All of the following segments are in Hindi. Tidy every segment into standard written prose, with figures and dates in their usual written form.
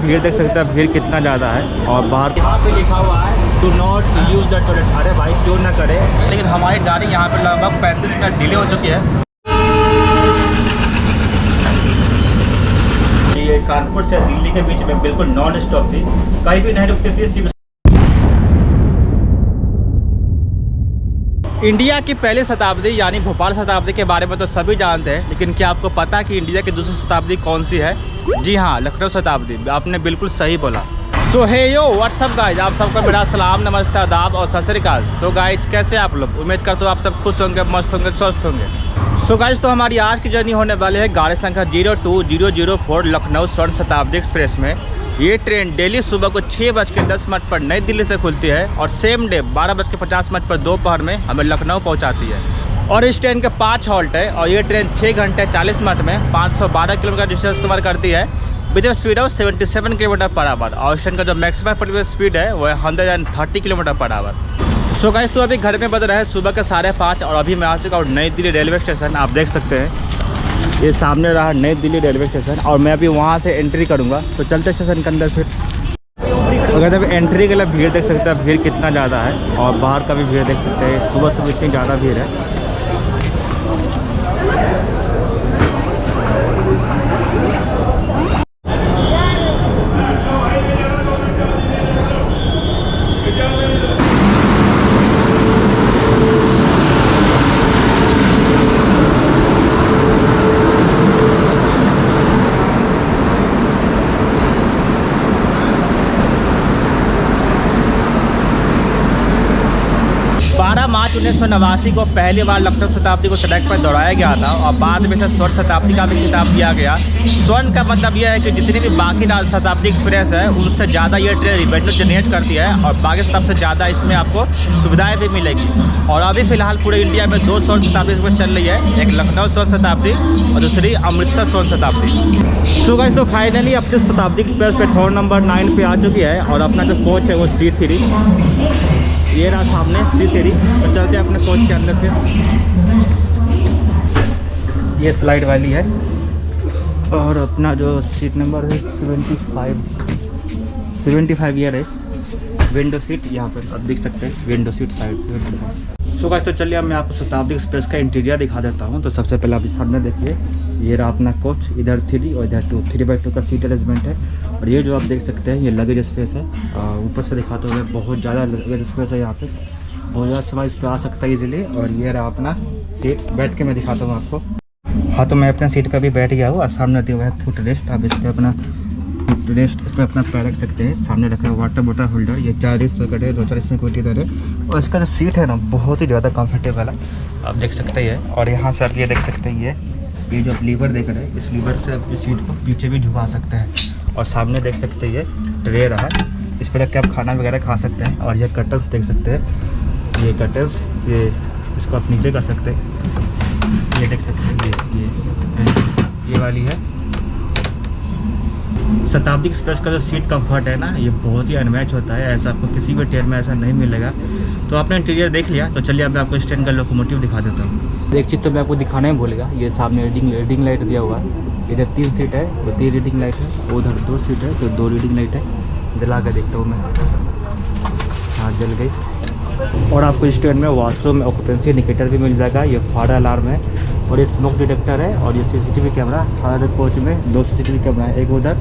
भीड़ देख सकते हैं, भीड़ कितना ज़्यादा है। और बाहर यहाँ पे लिखा हुआ है do not use the toilet. अरे भाई क्यों ना करे, लेकिन हमारी गाड़ी यहाँ पे लगभग 35 मिनट डिले हो चुकी है। ये कानपुर से दिल्ली के बीच में बिल्कुल नॉन स्टॉप थी, कहीं भी नहीं रुकती थी। सिर्फ इंडिया की पहली शताब्दी यानी भोपाल शताब्दी के बारे में तो सभी जानते हैं, लेकिन क्या आपको पता है कि इंडिया की दूसरी शताब्दी कौन सी है? जी हाँ, लखनऊ शताब्दी। आपने बिल्कुल सही बोला। सो हे यो व्हाट्सअप गाइज, आप सबको मेरा सलाम, नमस्ते, आदाब और सत श्री अकाल। तो गाइज कैसे आप लोग? उम्मीद करता हूँ आप सब खुश होंगे, मस्त होंगे, स्वस्थ होंगे। सो गाइज तो हमारी आज की जर्नी होने वाली है गाड़ी संख्या 02004 लखनऊ स्वर्ण शताब्दी एक्सप्रेस में। ये ट्रेन डेली सुबह को 6:10 पर नई दिल्ली से खुलती है और सेम डे 12:50 पर दोपहर में हमें लखनऊ पहुंचाती है। और इस ट्रेन के 5 हॉल्ट है और ये ट्रेन 6 घंटे 40 मिनट में 512 किलोमीटर डिस्टेंस कवर करती है with speed of 77 kilometre per hour. और इस ट्रेन का जो मैक्सिमम परमिट स्पीड है वो है 130 kilometre per hour. So guys तो अभी घर में बज रहा है सुबह के 5:30 और अभी मैं आ चुका हूँ नई दिल्ली रेलवे स्टेशन। आप देख सकते हैं ये सामने रहा नई दिल्ली रेलवे स्टेशन और मैं अभी वहाँ से एंट्री करूँगा। तो चलते स्टेशन के अंदर फिर। अगर अभी एंट्री के लिए भीड़ देख सकते हैं, भीड़ कितना ज़्यादा है। और बाहर का भी भीड़ देख सकते हैं, सुबह सुबह इतनी ज़्यादा भीड़ है। मार्च 1989 को पहली बार लखनऊ शताब्दी को ट्रैक पर दौड़ाया गया था और बाद में इसे स्वर्ण शताब्दी का भी खिताब दिया गया। स्वर्ण का मतलब यह है कि जितनी भी बाकी शताब्दी एक्सप्रेस है उनसे ज़्यादा ये ट्रेन रिवेन्यू जनरेट करती है और बाकी सबसे ज़्यादा इसमें आपको सुविधाएं भी मिलेगी। और अभी फिलहाल पूरे इंडिया में 2 स्वर्ण शताब्दी एक्सप्रेस चल रही है, एक लखनऊ स्वर्ण शताब्दी और दूसरी अमृतसर स्वर्ण शताब्दी। सो गाइस तो फाइनली अपने शताब्दी एक्सप्रेस प्लेटफॉर्म नंबर 9 पे आ चुकी है और अपना जो कोच है वो C3, ये रहा सामने C3। तो चलते हैं अपने कोच के अंदर फिर। ये स्लाइड वाली है और अपना जो सीट नंबर है 75 ईयर है। विंडो सीट यहाँ पर आप देख सकते हैं, window seat side. So guys तो चलिए अब मैं आपको शताब्दी एक्सप्रेस का इंटीरियर दिखा देता हूँ। तो सबसे पहले आप सामने देखिए, ये रहा अपना कोच, इधर 3 और इधर 2, 3x2 का सीट अरेंजमेंट है। और ये जो आप देख सकते हैं ये लगेज स्पेस है। ऊपर से दिखाते हुए बहुत ज़्यादा लगेज स्पेस है, यहाँ पे बहुत ज़्यादा सामान इस पर आ सकता है इजीली। और ये रहा अपना सीट, बैठ के मैं दिखाता हूँ आपको। हाँ तो मैं अपने सीट पर भी बैठ गया हूँ और सामने दिया हुआ है फुट रेस्ट। आप इस पर अपना फुट रेस्ट इसमें अपना पैर रख सकते हैं। सामने रखा है वाटर बॉटल होल्डर, ये 4 सॉकेट है, 2-4 इसमें कोई इधर है। और इसका जो सीट है ना बहुत ही ज़्यादा कंफर्टेबल है, आप देख सकते हैं। और यहाँ से आप ये देख सकते हैं, ये जो आप लीवर देख रहे हैं, इस लीवर से आप इस सीट को पीछे भी झुका सकते हैं। और सामने देख सकते हैं ये ट्रे रहा, इस पर रख के आप खाना वगैरह खा सकते हैं। और ये कर्टन्स देख सकते हैं, ये कर्टन्स, ये इसको आप नीचे कर सकते हैं। ये देख सकते हैं ये वाली है। शताब्दी एक्सप्रेस का जो सीट कंफर्ट है ना, ये बहुत ही अनमैच होता है, ऐसा आपको किसी भी ट्रेन में ऐसा नहीं मिलेगा। तो आपने इंटीरियर देख लिया, तो चलिए अब मैं आपको इस ट्रेन का लोकोमोटिव दिखा देता हूँ। एक चीज़ तो मैं आपको दिखाना ही भूल गया, ये सामने रीडिंग लाइट दिया हुआ है। इधर 3 सीट है तो 3 रीडिंग लाइट है, उधर 2 सीट है तो 2 रीडिंग लाइट है। जला कर देखता हूँ मैं, हाँ जल गई। और आपको इस ट्रेन में वॉशरूम ऑक्यूपेंसी इंडिकेटर भी मिल जाएगा, ये फायर अलार्म है और ये स्मोक डिटेक्टर है। और ये CCTV कैमरा, हर कोच में 2 CCTV कैमरा है, एक उधर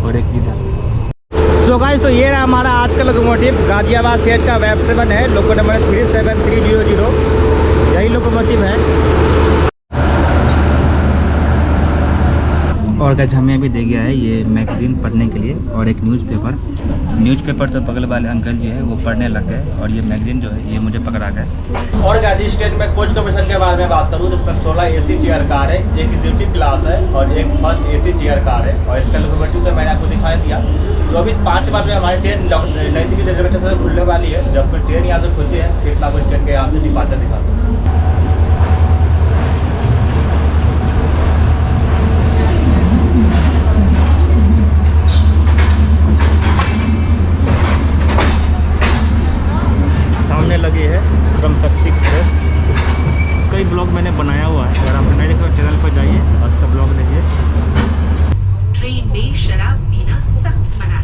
और एक इधर। सो गाइस तो ये रहा हमारा आज का लोकोमोटिव, गाजियाबाद शहर का वेब 7 है, लोको नंबर 37300, यही लोकोमोटिव है। और गाइस हमें अभी दे गया है ये मैगजीन पढ़ने के लिए और एक न्यूज़पेपर तो बगल वाले अंकल जी है वो पढ़ने लग गए और ये मैगजीन जो है ये मुझे पकड़ा गया। और गाइस इस ट्रेन में कोच कमीशन के बारे में बात करूँ तो इसमें 16 AC चेयर कार है, एक एग्जीक्यूटिव क्लास है और एक फर्स्ट AC चेयर कार है। और इसका लोकोमोटिव तो मैंने आपको दिखा दिया। तो अभी 5 बार में हमारी ट्रेन नई दिल्ली रेलवे स्टेशन से खुलने वाली है। तो जब कोई ट्रेन यहाँ से खुलती है फिर मैं आपको इस ट्रेन के यहाँ से डिपार्चर दिखाता हूँ। लगी है श्रम शक्ति एक्सप्रेस, इसका ही ब्लॉग मैंने बनाया हुआ है। अगर आप नहीं देखे तो चैनल पर जाइए और उसका ब्लॉग देखिए। ट्रेन में शराब पीना सख्त मना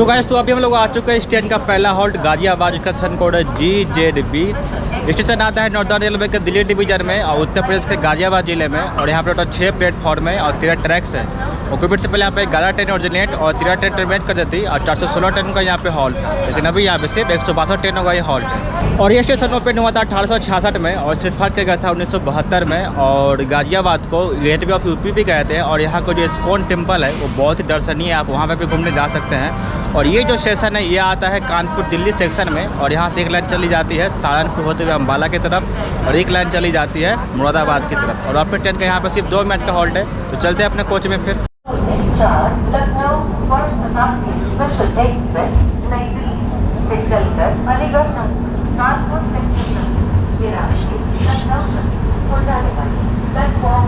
सो गाइस, तो अभी हम लोग आ चुके हैं इस ट्रेन का पहला हॉल्ट गाजियाबाद, जिसका स्टेशन कोड है GZB। स्टेशन आता है नॉर्दर्न रेलवे के दिल्ली डिवीजन में और उत्तर प्रदेश के गाजियाबाद जिले में। और यहाँ पर टोटल 6 प्लेटफॉर्म है और 13 ट्रैक्स है। और कोविड से पहले यहाँ पे 11 ट्रेन ऑरिजिनेट और 13 ट्रेन टर्मिनेट कर देती और 416 ट्रेन का यहाँ पे हॉल्ट था। लेकिन अभी यहाँ पे सिर्फ 162 ट्रेनों का ये हॉल्ट है। और ये स्टेशन ओपन हुआ था 1866 में और स्टार्ट किया गया था 1972 में। और गाजियाबाद को गेटवे ऑफ यूपी भी कहते हैं। और यहाँ को जो इस्कॉन टेम्पल है वो बहुत ही दर्शनीय है, आप वहाँ पर भी घूमने जा सकते हैं। और ये जो स्टेशन है ये आता है कानपुर दिल्ली सेक्शन में। और यहाँ से एक लाइन चली जाती है सहारनपुर होते हुए अम्बाला की तरफ और एक लाइन चली जाती है मुरादाबाद की तरफ। और अपने ट्रेन का यहाँ पर सिर्फ 2 मिनट का हॉल्ट है। तो चलते हैं अपने कोच में फिर। लखनऊ स्पेशल एक्सप्रेस नई दिल्ली से चलकर अलीगढ़ कानपुर हो जाने वाली प्लेटफॉर्म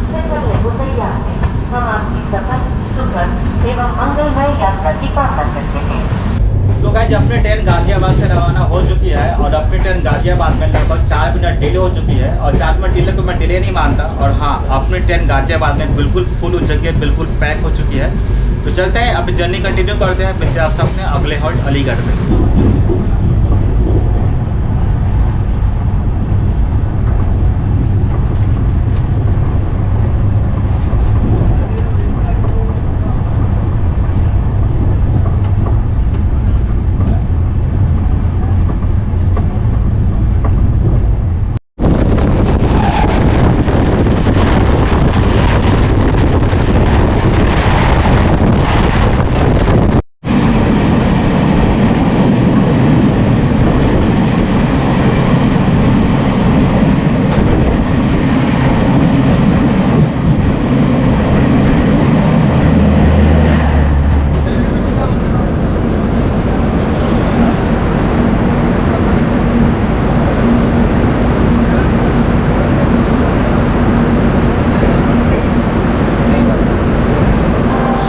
से चलने को तैयार है। हम आपकी सफल सुखद एवं मंगलमय यात्रा की कामना करते हैं। तो गाइस, अपनी ट्रेन गाजियाबाद से रवाना हो चुकी है और अपनी ट्रेन गाजियाबाद में लगभग 4 मिनट डिले हो चुकी है। और 4 मिनट डिले को मैं डिले नहीं मानता। और हाँ, अपनी ट्रेन गाजियाबाद में बिल्कुल फुल उस जगह बिल्कुल पैक हो चुकी है। तो चलते हैं, अपनी जर्नी कंटिन्यू करते हैं। मिलते हैं आप सबने अगले हॉल्ट अलीगढ़ में।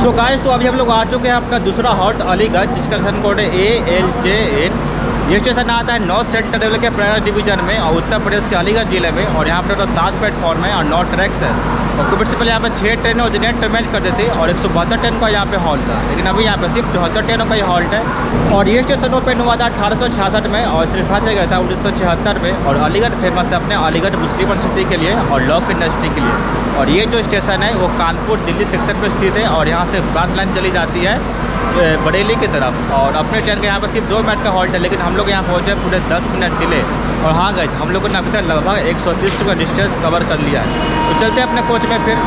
तो गाइस, तो अभी हम लोग आ चुके हैं अपना दूसरा हॉल्ट अलीगढ़, जिसका स्टेशन कोड है ALJ8। ये स्टेशन आता है नॉर्थ सेंट्रल रेलवे के प्रयाग डिवीजन में और उत्तर प्रदेश के अलीगढ़ जिले में। और यहाँ पर 7 प्लेटफॉर्म है और 9 ट्रैक्स है। और कोविड से पहले यहाँ पर 6 ट्रेनें ऑरिजिनेट टर्मिनेट कर देती और 172 ट्रेन का यहाँ पे हॉल्ट था। लेकिन अभी यहाँ पे सिर्फ 74 ट्रेनों का ही हॉल्ट है। और ये स्टेशन ओपन हुआ था 1866 में और स्टार्ट किया गया था 1976 में। और अलीगढ़ फेमस है अपने अलीगढ़ मुस्लिम यूनिवर्सिटी के लिए और लॉ इंडस्ट्री के लिए। और ये जो स्टेशन है वो कानपुर दिल्ली सेक्शन में स्थित है। और यहाँ से ब्रांच लाइन चली जाती है बरेली की तरफ। और अपने ट्रेन का यहाँ पर सिर्फ 2 मिनट का हॉल्ट है। लेकिन हम लोग यहाँ पहुँचे पूरे 10 मिनट डिले। और हाँ गाइस, हम लोगों ने अभी तक लगभग 130 का डिस्टेंस कवर कर लिया है। तो चलते हैं अपने कोच में फिर।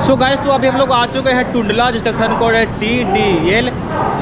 सो गाइस, तो अभी हम लोग आ चुके हैं टुंडला, जिसका स्टेशन कोड है TDL।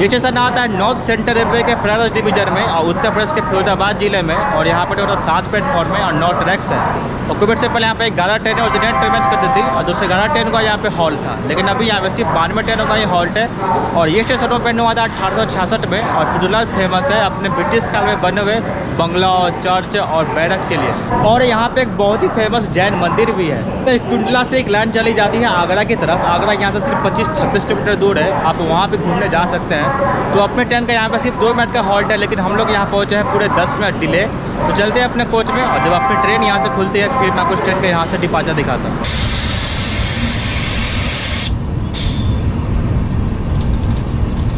ये स्टेशन आता है नॉर्थ सेंट्रल रेलवे के प्रयाग डिवीजन में और उत्तर प्रदेश के फिरोजाबाद जिले में। और यहाँ पर टोटल 7 प्लेटफॉर्म है और 9 ट्रैक्स है। और कोविड से पहले यहाँ पे 11 ट्रेनें ऑरिजिनेट टर्मिनेट कर देती और 211 ट्रेन का यहाँ पे हॉल्ट था। लेकिन अभी यहाँ पे सिर्फ 92 ट्रेनों का ही हॉल्ट है। और ये स्टेशन ओपन हुआ था 1866 में। और टुंडला फेमस है अपने ब्रिटिश काल में बने हुए बंगला, चर्च और बैरक के लिए। और यहाँ पे एक बहुत ही फेमस जैन मंदिर भी है। तो टुंडला से एक लाइन चली जाती है आगरा की तरफ। आगरा यहाँ से सिर्फ 25-26 किलोमीटर दूर है, आप वहाँ पे घूमने जा सकते हैं। तो अपने ट्रेन का यहाँ पे सिर्फ 2 मिनट का हॉल्ट है। लेकिन हम लोग यहाँ पहुँचे हैं पूरे 10 मिनट डिले। तो चलते हैं अपने कोच में। और जब अपनी ट्रेन यहाँ से खुलती है फिर मैं आपको ट्रेन के यहाँ से डिपार्चर दिखाता हूँ।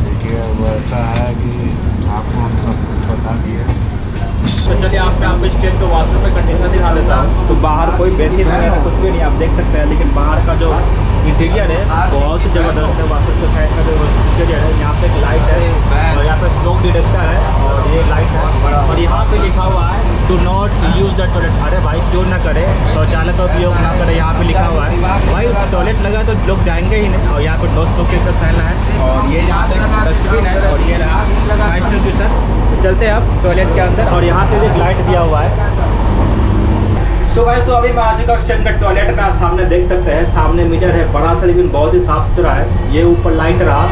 देखिए, वो ऐसा है कि आपको हम सब कुछ बता दिए। तो चलिए आपसे आपको इस ट्रेन के वॉशरूम में कंडीशन दिखा देता हूँ। तो बाहर कोई बेसिन वगैरह कुछ भी नहीं आप देख सकते हैं, लेकिन बाहर का जो इंटीरियर है बहुत ही ज़बरदस्त है। वॉशरूम के साइड का जो इंटीरियर है, यहाँ पे एक लाइट है और यहाँ पे स्मोक डिटेक्टर है और ये लाइट है और यहाँ पे लिखा हुआ है do not use the toilet. अरे भाई क्यों ना करे, शौचालय का उपयोग ना करे, यहाँ पे लिखा हुआ है। भाई टॉयलेट लगा तो लोग जाएंगे ही नहीं। और यहाँ पे दोस्त लोग के साइन है और ये यहाँ पे डस्टबिन है और ये रहा डिस्ट्रीब्यूशन। चलते हैं अब टॉयलेट के अंदर और यहाँ पे एक लाइट दिया हुआ है। सो गाइस, तो अभी मैं आ चुका हूँ ट्रेन का टॉयलेट में। आप सामने देख सकते हैं, सामने मीटर है बड़ा सा, लेकिन बहुत ही साफ सुथरा है। ये ऊपर लाइट रहा।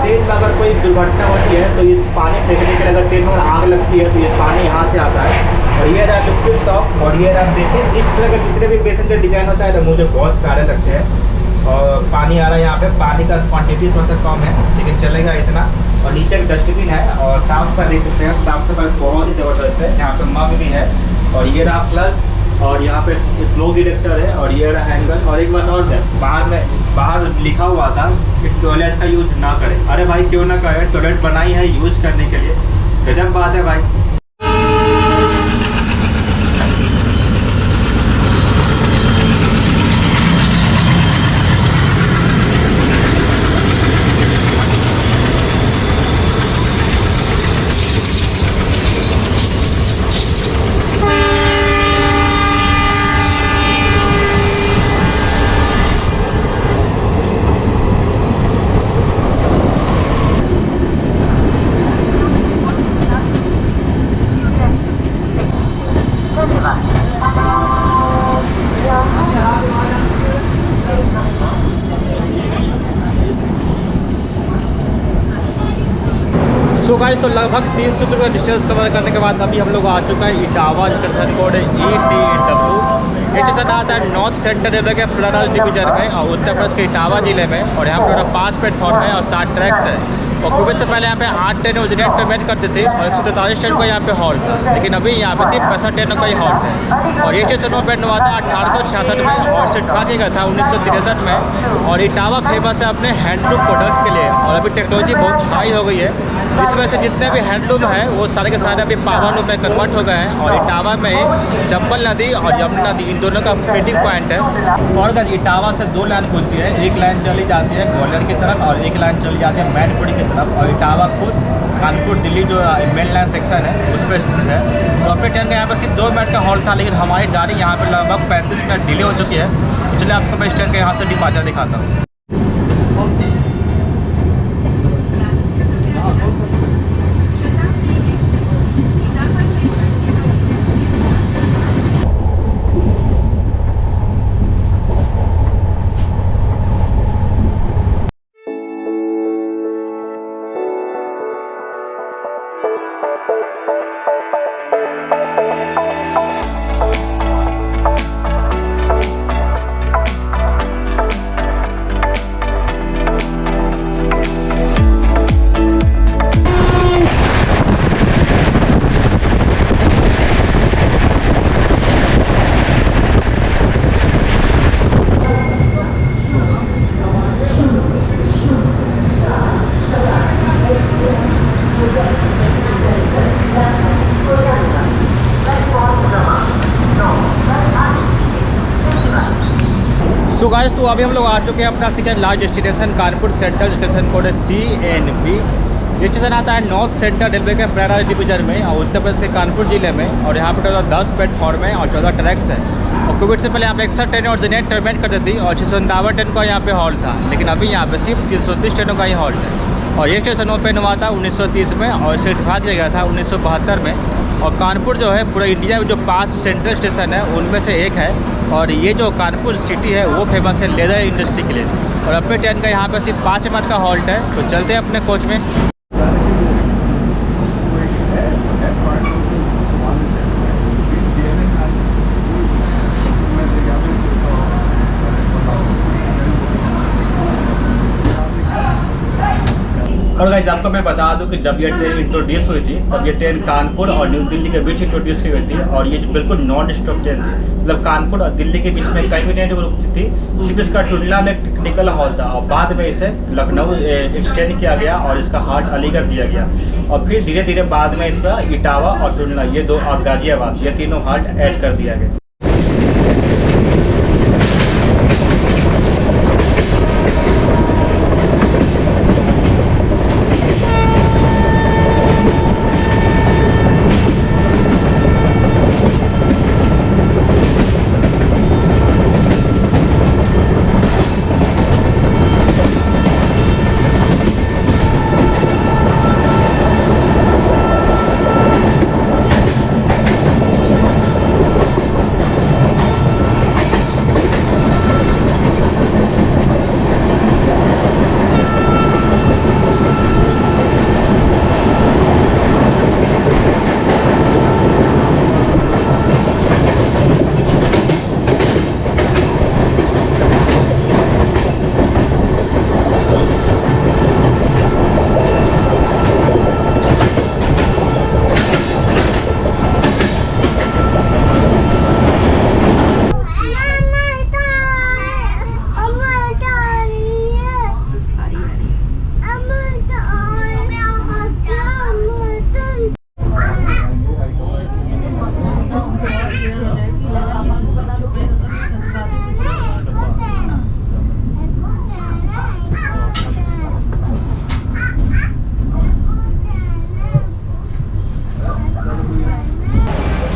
ट्रेन में अगर कोई दुर्घटना होती है तो इस पानी फेंकने के लिए, अगर ट्रेन में आग लगती है तो ये पानी यहाँ से आता है। और ये रहा लिक्विड शॉप और ये रहा बेसिन। इस तरह के जितने भी बेसिन का डिज़ाइन होता है तो मुझे बहुत प्यारे लगते हैं। और पानी आ रहा है यहाँ पे, पानी का क्वान्टिटी थोड़ा सा कम है लेकिन चलेगा इतना। और नीचे एक डस्टबिन है और साफ सफाई देख सकते हैं, साफ सफाई बहुत ही ज़बरदस्त है। यहाँ पे मग भी है और ये रहा प्लस और यहाँ पे स्मोक डिटेक्टर है और ये रहा हैंगल। और एक बात और है, बाहर लिखा हुआ था कि टॉयलेट का यूज़ ना करें। अरे भाई क्यों ना करें, टॉयलेट बनाई है यूज़ करने के लिए। गजब बात है भाई। सो गाइस, तो लगभग 300 किलोमीटर डिस्टेंस कवर करने के बाद अभी हम लोग आ चुका है इटावा। स्टेशन कोड है ETW। ये स्टेशन आता है नॉर्थ सेंट्रल रेलवे के प्लानर डिवीजन में और उत्तर प्रदेश के इटावा जिले में। और यहाँ पर 5 प्लेटफॉर्म है और 7 ट्रैक्स है। और कोविड से पहले यहाँ पे 8 ट्रेनें ओरिजिनेट ट्रेन करते थे और 143 ट्रेन का यहाँ पे हॉल्ट था, लेकिन अभी यहाँ पे सिर्फ 65 ट्रेनों का ही हॉल्ट है। और ये स्टेशन ओपन हुआ था 1866 में और सिटफा किया था 1963 में। और इटावा फेमस है अपने हैंडलूम प्रोडक्ट के लिए और अभी टेक्नोलॉजी बहुत हाई हो गई है, जिस वजह से जितने भी हैंडलूम है वो सारे के सारे अभी पावर लूम में कन्वर्ट हो गए हैं। और इटावा में चंबल नदी और यमुना नदी इन दोनों का मीटिंग पॉइंट है। और अगर इटावा से 2 लाइन खुलती है, एक लाइन चली जाती है ग्वालियर की तरफ और एक लाइन चली जाती है मैनपुरी की तरफ। और इटावा खुद कानपुर दिल्ली जो मेन लाइन सेक्शन है उस पर स्थित है। तो अपने ट्रेन का यहाँ पर सिर्फ 2 मिनट का हॉल्ट था, लेकिन हमारी गाड़ी यहाँ पर लगभग 35 मिनट डिले हो चुकी है। तो चलिए आपको मैं इस ट्रेन के यहाँ से डिपार्चर दिखाता हूँ। सो गाइस, तो अभी हम लोग आ चुके हैं अपना second last destination Kanpur central. Station code है CNB। ये स्टेशन आता है नॉर्थ सेंट्रल रेलवे के प्रयागराज डिवीजन में और उत्तर प्रदेश के कानपुर जिले में। और यहाँ पर टोटल 10 प्लेटफॉर्म है और 14 ट्रैक्स है। और कोविड से पहले यहाँ पे एक्स्ट्रा ट्रेन ओरिजिनेट टर्मिनेट करती थी और 657 ट्रेन का यहाँ पे हॉल्ट था, लेकिन अभी यहाँ पे सिर्फ 330 ट्रेनों का ही हॉल्ट है। और ये स्टेशन ओपन हुआ था 1930 में और सेटफा किया गया था 1972 में। और कानपुर जो है पूरा इंडिया में जो 5 सेंट्रल स्टेशन है उनमें से एक है। और ये जो कानपुर सिटी है वो फेमस है लेदर इंडस्ट्री के लिए। और अपने ट्रेन का यहाँ पे सिर्फ 5 मिनट का हॉल्ट है। तो चलते हैं अपने कोच में। और गाइस आपको मैं बता दूं कि जब ये ट्रेन इंट्रोड्यूस हुई थी तब ये ट्रेन कानपुर और न्यू दिल्ली के बीच इंट्रोड्यूस हुई थी और ये बिल्कुल नॉन स्टॉप ट्रेन थी। मतलब कानपुर और दिल्ली के बीच में कहीं भी नहीं रुकती थी, सिर्फ इसका टुंडला में एक टेक्निकल हॉल था और बाद में इसे लखनऊ एक्सटेंड किया गया और इसका हार्ट अलीगढ़ दिया गया और फिर धीरे धीरे बाद में इसका इटावा और टुंडला ये दो और गाजियाबाद ये तीनों हार्ट ऐड कर दिया गया।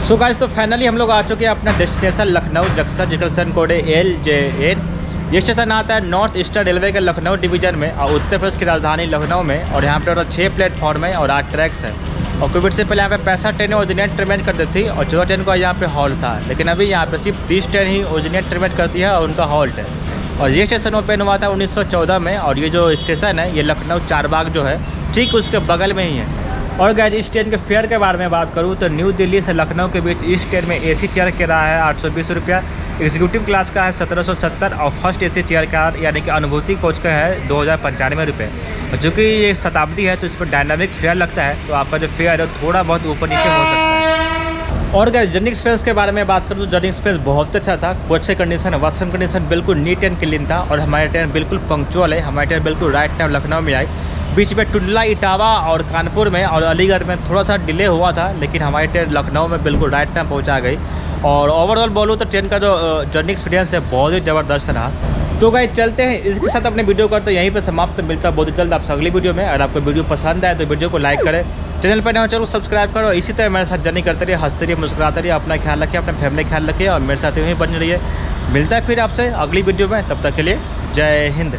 सो गाइस तो फाइनली हम लोग आ चुके हैं अपना डेस्टिनेशन लखनऊ जंक्शन, जिसका कोड है LJN। ये स्टेशन आता है नॉर्थ ईस्टर्न रेलवे के लखनऊ डिवीजन में और उत्तर प्रदेश की राजधानी लखनऊ में। और यहाँ पे टोटल 6 प्लेटफॉर्म है और 8 ट्रैक्स है। और कोविड से पहले यहाँ पे 65 ट्रेनें ओरिजिनेट ट्रीटमेंट करती थी और 14 ट्रेन का यहाँ पे हॉल्ट था, लेकिन अभी यहाँ पे सिर्फ 30 ट्रेन ही ओरिजिनेट ट्रीटमेंट करती है और उनका हॉल्ट है। और ये स्टेशन ओपन हुआ था 1914 में और ये जो स्टेशन है ये लखनऊ चारबाग जो है ठीक उसके बगल में ही है। और गाइस इस ट्रेन के फेयर के बारे में बात करूँ तो न्यू दिल्ली से लखनऊ के बीच इस ट्रेन में AC चेयर किराया है 820 रुपया, एग्जीक्यूटिव क्लास का है 1770 और फर्स्ट AC चेयर का यानी कि अनुभूति कोच का है 2095 रुपये। चूँकि ये शताब्दी है तो इस पर डायनामिक फेयर लगता है तो आपका जो फेयर है थोड़ा बहुत ऊपर नीचे हो सकता है। और गाइस जर्नी एक्सपीरियंस के बारे में बात करूँ तो जर्नी एक्सपीरियंस बहुत अच्छा था। कोच से कंडीशन वॉशरूम कंडीशन बिल्कुल नीट एंड क्लीन था और हमारी ट्रेन बिल्कुल पंक्चुअल है। हमारी ट्रेन बिल्कुल राइट टाइम लखनऊ में आई। बीच में टुंडला, इटावा और कानपुर में और अलीगढ़ में थोड़ा सा डिले हुआ था, लेकिन हमारी ट्रेन लखनऊ में बिल्कुल राइट टाइम पहुंचा गई। और ओवरऑल बोलूँ तो ट्रेन का जो जर्नी एक्सपीरियंस है बहुत ही ज़बरदस्त रहा। तो गाइस चलते हैं, इसके साथ अपने वीडियो करते यहीं पे समाप्त। मिलता है बहुत जल्द आपसे अगली वीडियो में। अगर आपको वीडियो पसंद आए तो वीडियो को लाइक करें, चैनल पर नया चैनल सब्सक्राइब करो। इसी तरह मेरे साथ जर्नी करते रहिए, हंसते रहिए, मुस्कुराते रहिए, अपना ख्याल रखिए, अपने फैमिली ख्याल रखिए और मेरे साथ यूँ ही बने रहिए। मिलता है फिर आपसे अगली वीडियो में, तब तक के लिए जय हिंद।